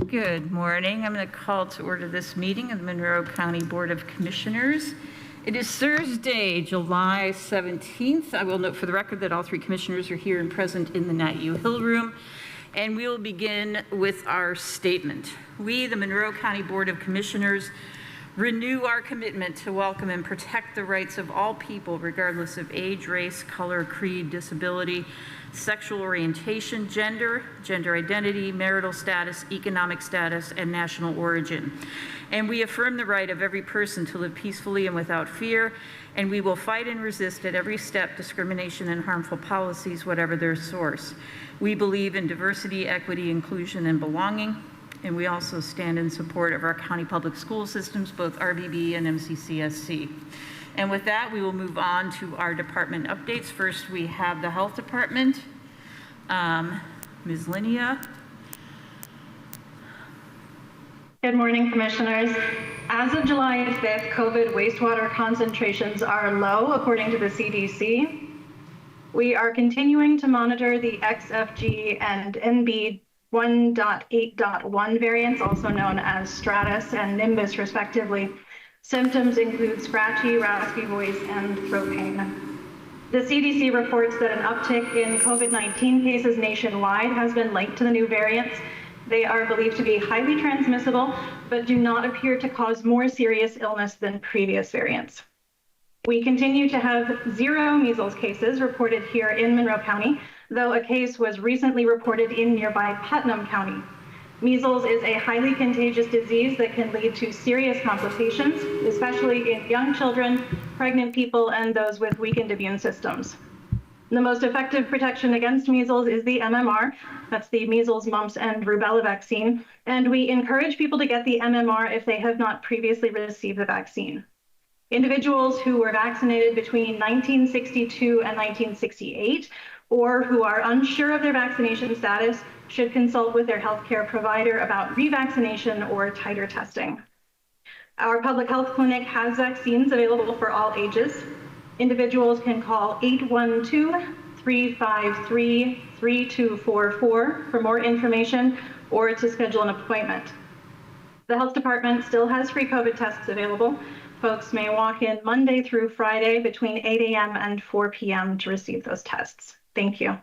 Good morning. I'm going to call to order this meeting of the Monroe County Board of Commissioners. It is Thursday, July 17th. I will note for the record that all three commissioners are here and present in the Nat U Hill Room. And we will begin with our statement. We, the Monroe County Board of Commissioners, renew our commitment to welcome and protect the rights of all people, regardless of age, race, color, creed, disability, sexual orientation, gender identity, marital status, economic status, and national origin. And we affirm the right of every person to live peacefully and without fear, and we will fight and resist at every step discrimination and harmful policies, whatever their source. We believe in diversity, equity, inclusion, and belonging, and we also stand in support of our county public school systems, both RBB and MCCSC. And with that, we will move on to our department updates. First, we have the Health Department. Ms. Linnea. Good morning, Commissioners. As of July 5th, COVID wastewater concentrations are low, according to the CDC. We are continuing to monitor the XFG and NB 1.8.1 variants, also known as Stratus and Nimbus, respectively. Symptoms include scratchy, raspy voice, and throat pain. The CDC reports that an uptick in COVID-19 cases nationwide has been linked to the new variants. They are believed to be highly transmissible, but do not appear to cause more serious illness than previous variants. We continue to have 0 measles cases reported here in Monroe County, though a case was recently reported in nearby Putnam County. Measles is a highly contagious disease that can lead to serious complications, especially in young children, pregnant people, and those with weakened immune systems. The most effective protection against measles is the MMR, that's the measles, mumps, and rubella vaccine, and we encourage people to get the MMR if they have not previously received the vaccine. Individuals who were vaccinated between 1962 and 1968, or who are unsure of their vaccination status, should consult with their healthcare provider about revaccination or titer testing. Our public health clinic has vaccines available for all ages. Individuals can call 812-353-3244 for more information or to schedule an appointment. The health department still has free COVID tests available. Folks may walk in Monday through Friday between 8 a.m. and 4 p.m. to receive those tests. Thank you.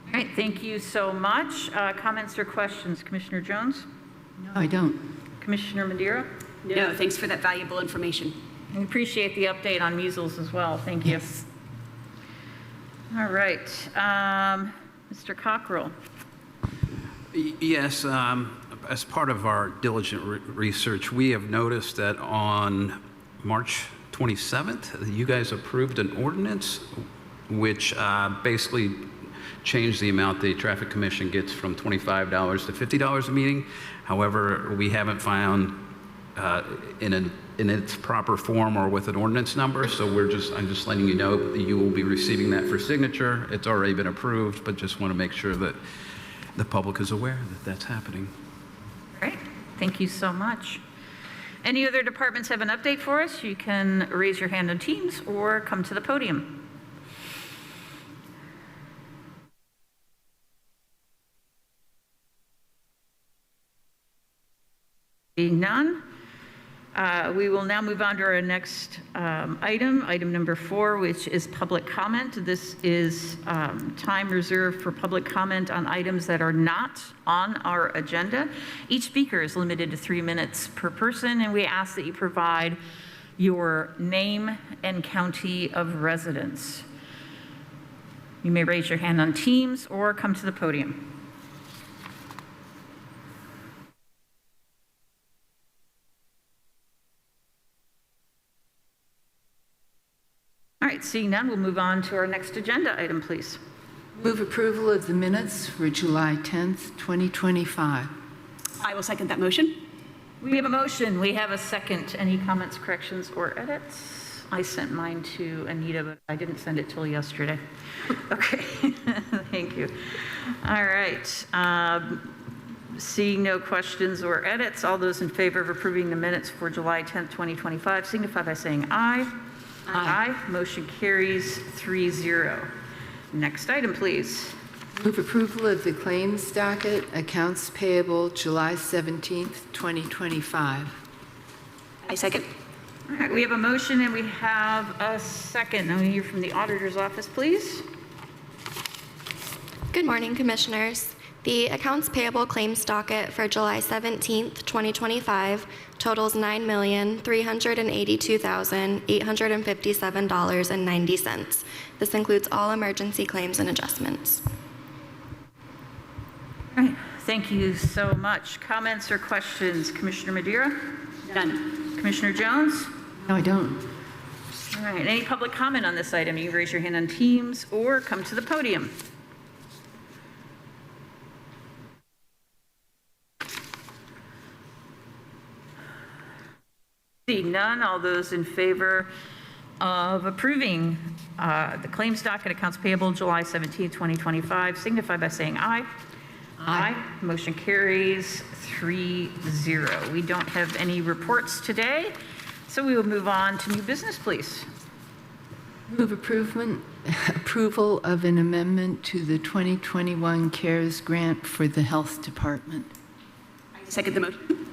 All right, thank you so much. Comments or questions? Commissioner Jones? No, I don't. Commissioner Madeira? No, thanks for that valuable information. We appreciate the update on measles as well. Thank you. Yes. All right. Mr. Cockrell. Yes, as part of our diligent research, we have noticed that on March 27th, you guys approved an ordinance which basically changed the amount the Traffic Commission gets from $25 to $50 a meeting. However, we haven't found in its proper form or with an ordinance number, so I'm just letting you know that you will be receiving that for signature. It's already been approved, but just want to make sure that the public is aware that that's happening. Great, thank you so much. Any other departments have an update for us? You can raise your hand on Teams or come to the podium. Being none, we will now move on to our next item number 4, which is public comment. This is time reserved for public comment on items that are not on our agenda. Each speaker is limited to 3 minutes per person, and we ask that you provide your name and county of residence. You may raise your hand on Teams or come to the podium. All right, seeing none, we'll move on to our next agenda item, please. Move approval of the minutes for July 10th, 2025. I will second that motion. We have a motion. We have a second. Any comments, corrections, or edits? I sent mine to Anita, but I didn't send it till yesterday. Okay, thank you. All right. Seeing no questions or edits, all those in favor of approving the minutes for July 10th, 2025, signify by saying aye. Aye. Motion carries 3-0. Next item, please. Move approval of the claims docket, accounts payable July 17th, 2025. I second. All right, we have a motion and we have a second. Now we hear from the auditor's office, please. Good morning, Commissioners. The accounts payable claims docket for July 17th, 2025 totals $9,382,857.90. This includes all emergency claims and adjustments. All right, thank you so much. Comments or questions? Commissioner Madeira? None. Commissioner Jones? No, I don't. All right, any public comment on this item? You raise your hand on Teams or come to the podium. Seeing none, all those in favor of approving the claims docket accounts payable July 17, 2025, signify by saying aye. Aye. Motion carries 3-0. We don't have any reports today, so we will move on to new business, please. Move approval of an amendment to the 2021 CARES grant for the Health Department. I second the motion.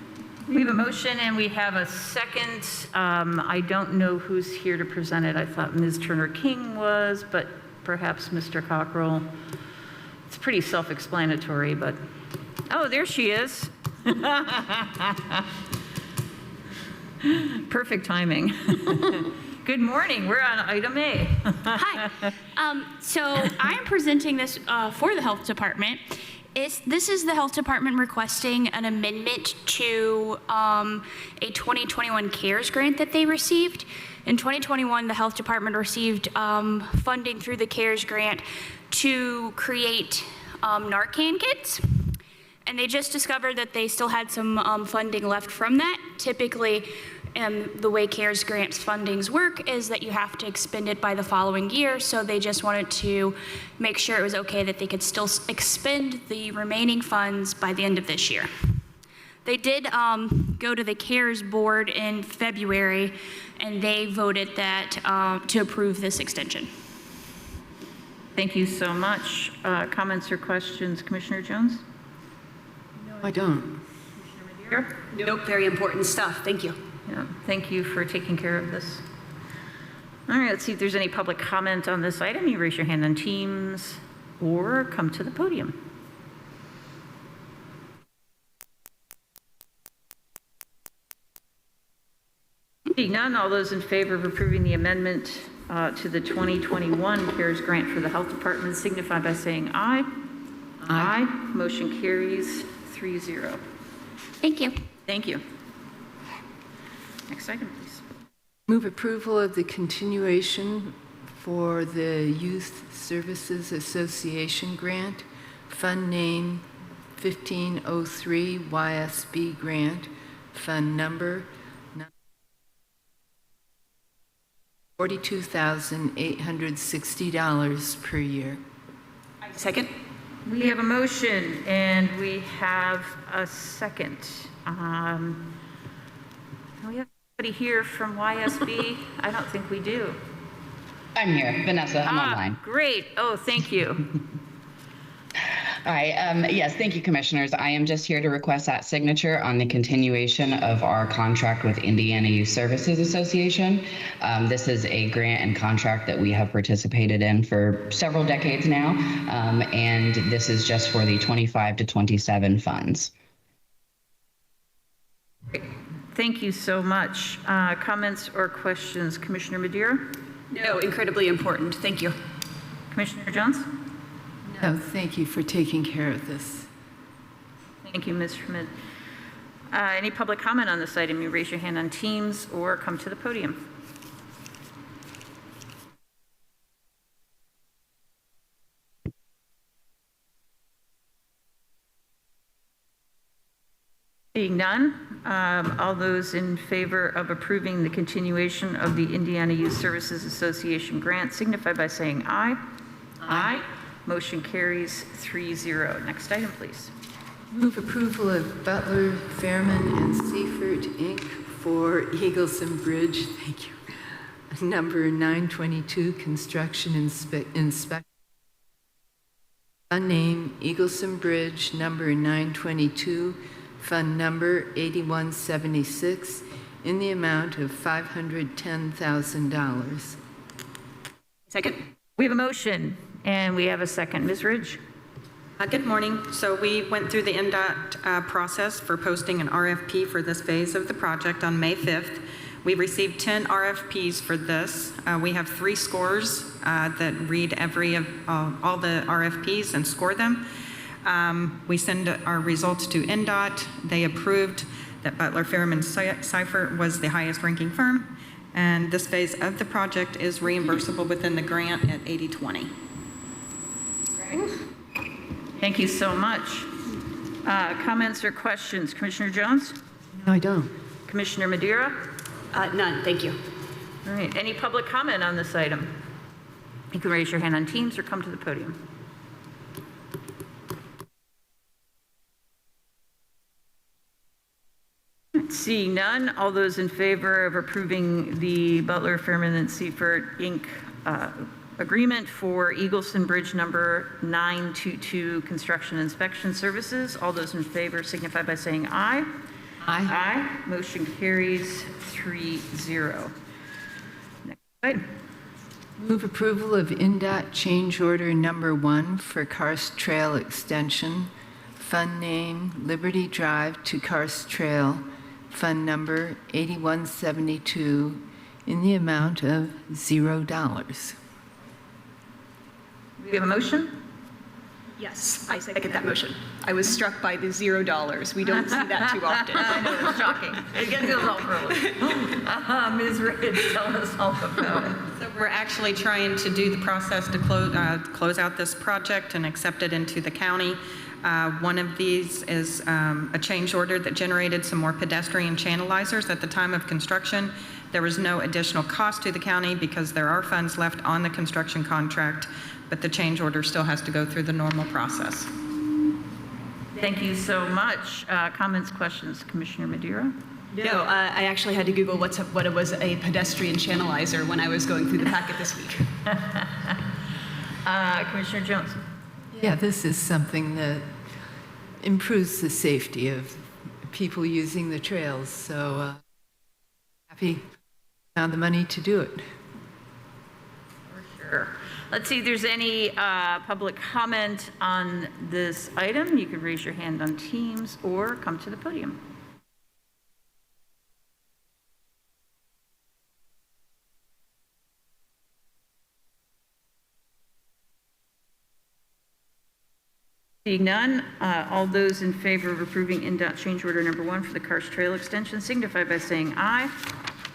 We have a motion and we have a second. I don't know who's here to present it. I thought Ms. Turner-King was, but perhaps Mr. Cockrell. It's pretty self-explanatory, but, oh, there she is. Perfect timing. Good morning. We're on item A. Hi. So I am presenting this for the Health Department. This is the Health Department requesting an amendment to a 2021 CARES grant that they received. In 2021, the Health Department received funding through the CARES grant to create Narcan kits. And they just discovered that they still had some funding left from that. Typically, the way CARES grants fundings work is that you have to expend it by the following year, so they just wanted to make sure it was okay that they could still expend the remaining funds by the end of this year. They did go to the CARES board in February, and they voted that to approve this extension. Thank you so much. Comments or questions? Commissioner Jones? No, I don't. Here? Nope, very important stuff. Thank you. Yeah, thank you for taking care of this. All right, let's see if there's any public comment on this item. You raise your hand on Teams or come to the podium. Seeing none, all those in favor of approving the amendment to the 2021 CARES grant for the Health Department signify by saying aye. Aye. Motion carries 3-0. Thank you. Thank you. Next item, please. Move approval of the continuation for the Youth Services Association grant, fund name 1503 YSB grant, fund number $42,860 per year. I second. We have a motion and we have a second. Do we have somebody here from YSB? I don't think we do. I'm here, Vanessa, I'm online. Great. Oh, thank you. All right, yes, thank you, Commissioners. I am just here to request that signature on the continuation of our contract with Indiana Youth Services Association. This is a grant and contract that we have participated in for several decades now, and this is just for the 25 to 27 funds. Thank you so much. Comments or questions? Commissioner Madeira? No, incredibly important. Thank you. Commissioner Jones? No, thank you for taking care of this. Thank you, Ms. Schmidt. Any public comment on this item? You raise your hand on Teams or come to the podium. Seeing none, all those in favor of approving the continuation of the Indiana Youth Services Association grant signify by saying aye. Aye. Motion carries 3-0. Next item, please. Move approval of Butler, Fairman, and Seifert, Inc. for Eagleson Bridge, thank you, number 922, construction inspection Fund name Eagleson Bridge number 922, fund number 8176, in the amount of $510,000. Second. We have a motion and we have a second. Ms. Ridge? Good morning. So we went through the NDOT process for posting an RFP for this phase of the project on May 5th. We received 10 RFPs for this. We have 3 scores that read all the RFPs and score them. We send our results to NDOT. They approved that Butler, Fairman, Seifert was the highest ranking firm. And this phase of the project is reimbursable within the grant at 80/20. Thank you so much. Comments or questions? Commissioner Jones? No, I don't. Commissioner Madeira? None, thank you. All right, any public comment on this item? You can raise your hand on Teams or come to the podium. Seeing none, all those in favor of approving the Butler, Fairman, and Seifert, Inc. Agreement for Eagleson Bridge number 922 construction inspection services, all those in favor signify by saying aye. Aye. Aye. Motion carries 3-0. Next item. Move approval of NDOT change order number 1 for Karst Trail extension, fund name Liberty Drive to Karst Trail, fund number 8172, in the amount of $0. We have a motion? Yes, I second that motion. I was struck by the $0. We don't see that too often. I know, it's shocking. It gets us all early. Ms. Ridge, tell us all about it. So we're actually trying to do the process to close out this project and accept it into the county. One of these is a change order that generated some more pedestrian channelizers at the time of construction. There was no additional cost to the county because there are funds left on the construction contract, but the change order still has to go through the normal process. Thank you so much. Comments, questions, Commissioner Madeira? No, I actually had to Google what it was a pedestrian channelizer when I was going through the packet this week. Commissioner Jones? Yeah, this is something that improves the safety of people using the trails, so happy found the money to do it. For sure. Let's see if there's any public comment on this item. You can raise your hand on Teams or come to the podium. Seeing none, all those in favor of approving NDOT change order number 1 for the Karst Trail extension signify by saying aye.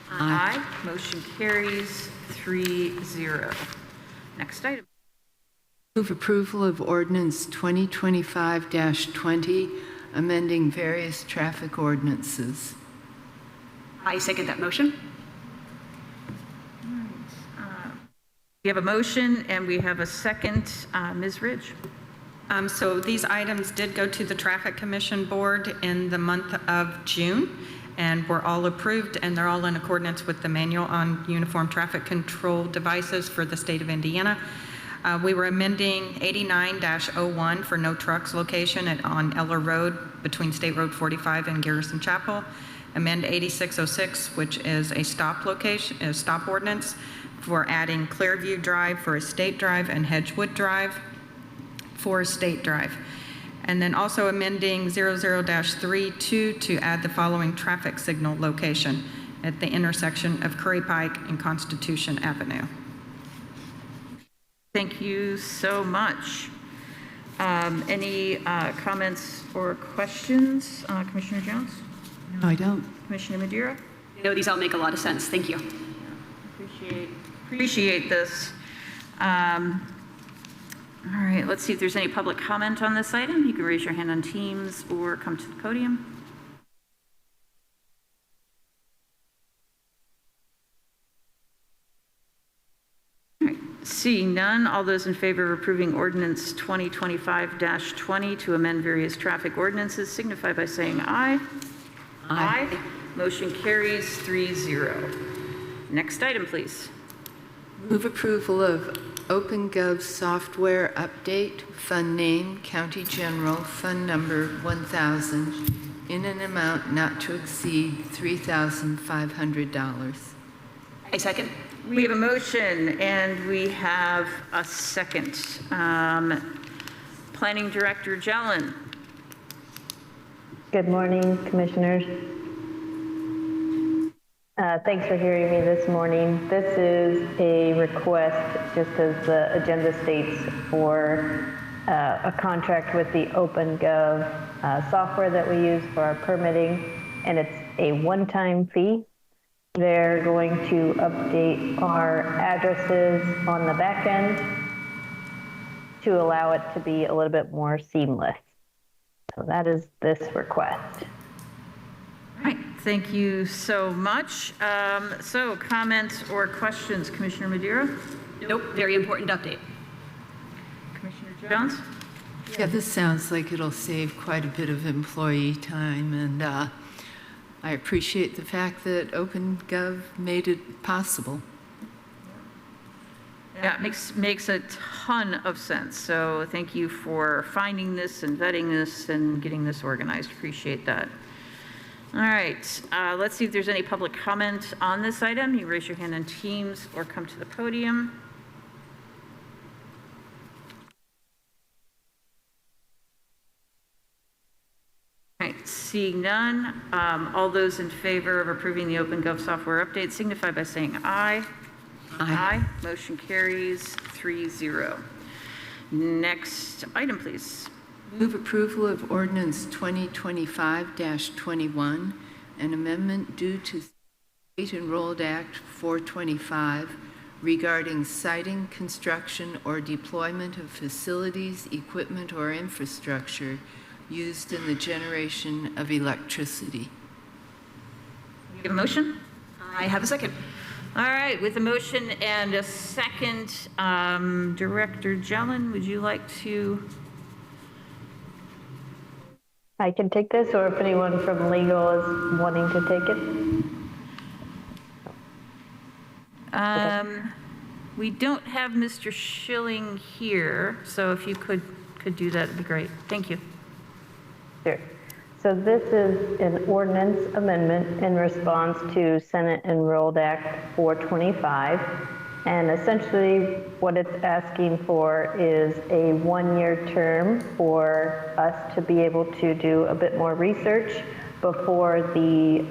Aye. Motion carries 3-0. Next item. Move approval of ordinance 2025-20, amending various traffic ordinances. I second that motion. We have a motion and we have a second. Ms. Ridge. So these items did go to the Traffic Commission Board in the month of June, and were all approved, and they're all in accordance with the Manual on Uniform Traffic Control Devices for the state of Indiana. We were amending 89-01 for no trucks location on Eller Road between State Road 45 and Garrison Chapel. Amend 8606, which is a stop ordinance for adding Clearview Drive for a state drive and Hedgewood Drive for a state drive. And then also amending 00-32 to add the following traffic signal location at the intersection of Curry Pike and Constitution Avenue. Thank you so much. Any comments or questions? Commissioner Jones? No, I don't. Commissioner Madeira? No, these all make a lot of sense. Thank you. Appreciate this. All right, let's see if there's any public comment on this item. You can raise your hand on Teams or come to the podium. All right, seeing none, all those in favor of approving ordinance 2025-20 to amend various traffic ordinances signify by saying aye. Aye. Motion carries 3-0. Next item, please. Move approval of OpenGov software update, fund name, County General, fund number 1000, in an amount not to exceed $3,500. I second. We have a motion and we have a second. Planning Director Jelen. Good morning, Commissioners. Thanks for hearing me this morning. This is a request, just as the agenda states, for a contract with the OpenGov software that we use for our permitting, and it's a one-time fee. They're going to update our addresses on the back end to allow it to be a little bit more seamless. So that is this request. All right, thank you so much. So comments or questions, Commissioner Madeira? Nope, very important update. Commissioner Jones? Yeah, this sounds like it'll save quite a bit of employee time, and I appreciate the fact that OpenGov made it possible. Yeah, it makes a ton of sense. So thank you for finding this and vetting this and getting this organized. Appreciate that. All right, let's see if there's any public comment on this item. You raise your hand in Teams or come to the podium. All right, seeing none, all those in favor of approving the OpenGov software update signify by saying aye. Aye. Motion carries 3-0. Next item, please. Move approval of ordinance 2025-21, an amendment due to State Enrolled Act 425 regarding siting, construction, or deployment of facilities, equipment, or infrastructure used in the generation of electricity. You have a motion? I have a second. All right, with a motion and a second, Director Jelen, would you like to? I can take this, or if anyone from legal is wanting to take it. We don't have Mr. Schilling here, so if you could do that, it'd be great. Thank you. Sure. So this is an ordinance amendment in response to Senate Enrolled Act 425. And essentially what it's asking for is a one-year term for us to be able to do a bit more research before the,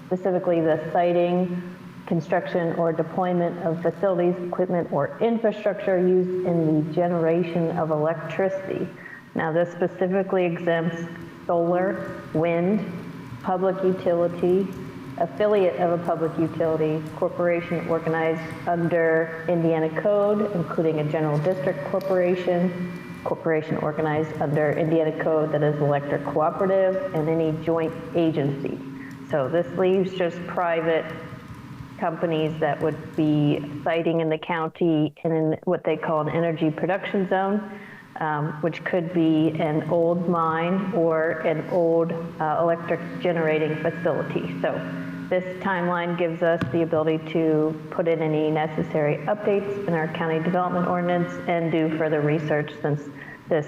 specifically the siting, construction, or deployment of facilities, equipment, or infrastructure used in the generation of electricity. Now this specifically exempts solar, wind, public utility, affiliate of a public utility, corporation organized under Indiana Code, including a general district corporation, corporation organized under Indiana Code that is electric cooperative, and any joint agency. So this leaves just private companies that would be siting in the county in what they call an energy production zone, which could be an old mine or an old electric generating facility. So this timeline gives us the ability to put in any necessary updates in our county development ordinance and do further research since this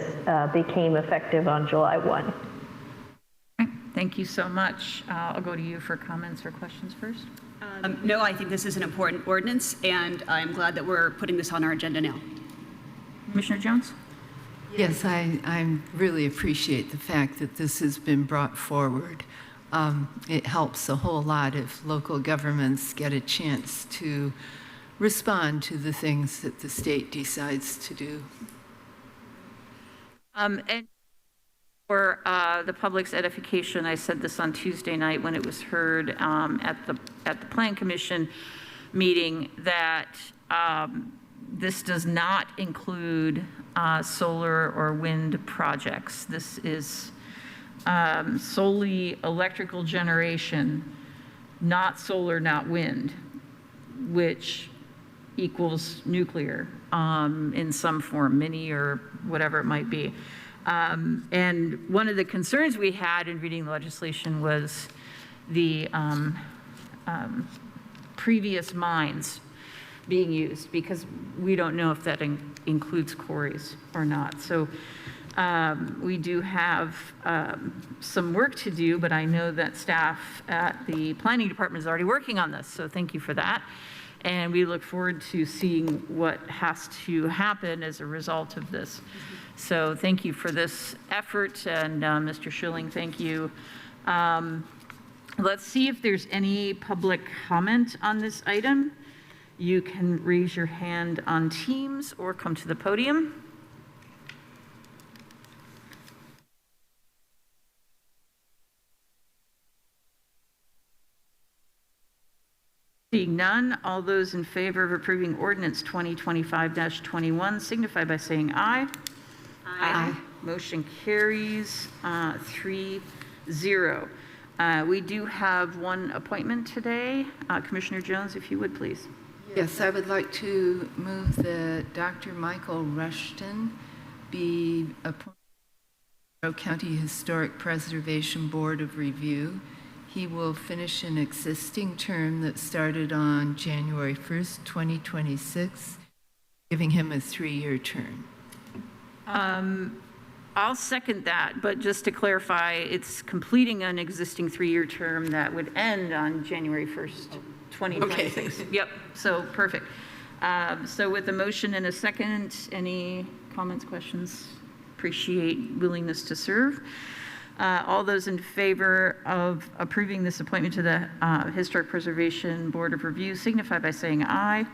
became effective on July 1. Thank you so much. I'll go to you for comments or questions first. No, I think this is an important ordinance, and I'm glad that we're putting this on our agenda now. Commissioner Jones? Yes, I really appreciate the fact that this has been brought forward. It helps a whole lot if local governments get a chance to respond to the things that the state decides to do. And for the public's edification, I said this on Tuesday night when it was heard at the Plan Commission meeting that this does not include solar or wind projects. This is solely electrical generation, not solar, not wind, which equals nuclear in some form, mini or whatever it might be. And one of the concerns we had in reading the legislation was the previous mines being used, because we don't know if that includes quarries or not. So we do have some work to do, but I know that staff at the planning department is already working on this, so thank you for that. And we look forward to seeing what has to happen as a result of this. So thank you for this effort, and Mr. Schilling, thank you. Let's see if there's any public comment on this item. You can raise your hand on Teams or come to the podium. Seeing none, all those in favor of approving ordinance 2025-21 signify by saying aye. Aye. Motion carries 3-0. We do have one appointment today. Commissioner Jones, if you would, please. Yes, I would like to move that Dr. Michael Rushton be appointed to the Monroe County Historic Preservation Board of Review. He will finish an existing term that started on January 1st, 2026, giving him a 3-year term. I'll second that, but just to clarify, it's completing an existing 3-year term that would end on January 1st, 2026. Okay. Yep, so perfect. So with a motion and a second, any comments, questions? Appreciate willingness to serve. All those in favor of approving this appointment to the Historic Preservation Board of Review signify by saying aye.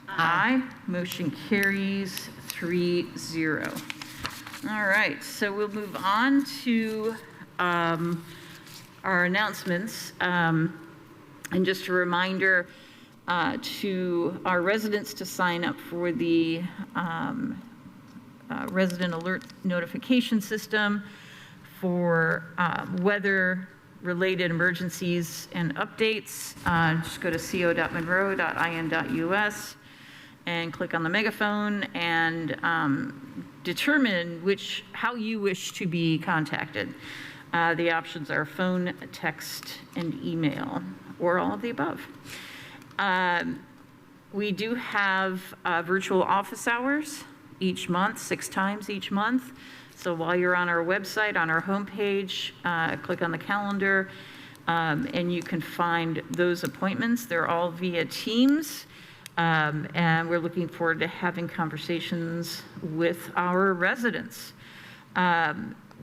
Aye. Motion carries 3-0. All right, so we'll move on to our announcements. And just a reminder to our residents to sign up for the resident alert notification system for weather-related emergencies and updates. Just go to co.monroe.in.us and click on the megaphone and determine how you wish to be contacted. The options are phone, text, and email, or all of the above. We do have virtual office hours each month, 6 times each month. So while you're on our website, on our homepage, click on the calendar, and you can find those appointments. They're all via Teams, and we're looking forward to having conversations with our residents.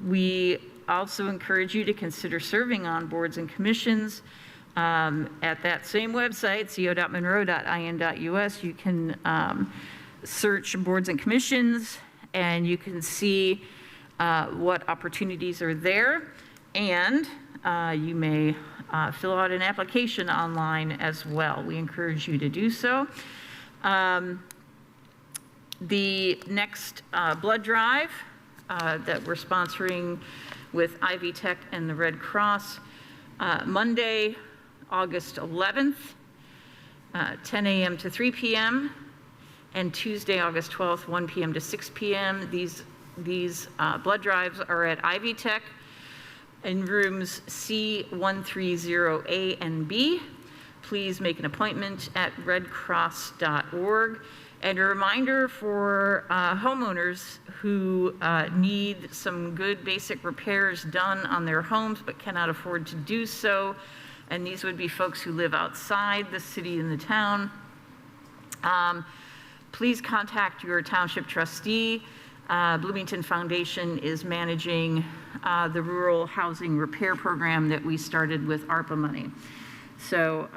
We also encourage you to consider serving on boards and commissions. At that same website, co.monroe.in.us, you can search boards and commissions, and you can see what opportunities are there, and you may fill out an application online as well. We encourage you to do so. The next blood drive that we're sponsoring with Ivy Tech and the Red Cross, Monday, August 11th, 10 a.m. to 3 p.m., and Tuesday, August 12th, 1 p.m. to 6 p.m. These blood drives are at Ivy Tech in rooms C130A and B. Please make an appointment at redcross.org. And a reminder for homeowners who need some good basic repairs done on their homes but cannot afford to do so, and these would be folks who live outside the city and the town, please contact your township trustee. Bloomington Foundation is managing the rural housing repair program that we started with ARPA money. So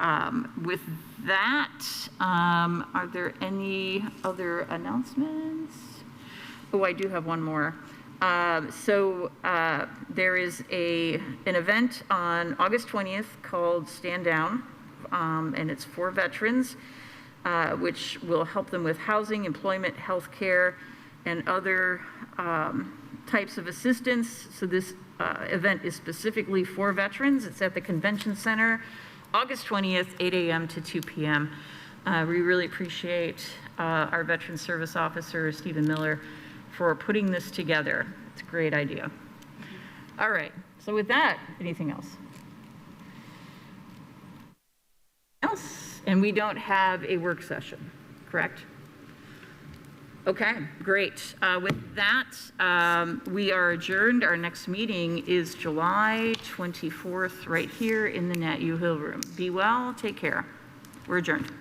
with that, are there any other announcements? Oh, I do have one more. There is an event on August 20th called Stand Down, and it's for veterans, which will help them with housing, employment, health care, and other types of assistance. So this event is specifically for veterans. It's at the Convention Center, August 20th, 8 a.m. to 2 p.m. We really appreciate our Veteran Service Officer, Stephen Miller, for putting this together. It's a great idea. All right, so with that, anything else? And we don't have a work session. correct? Okay, great. With that, we are adjourned. Our next meeting is July 24th, right here in the Nat U Hill Room. Be well, take care. We're adjourned.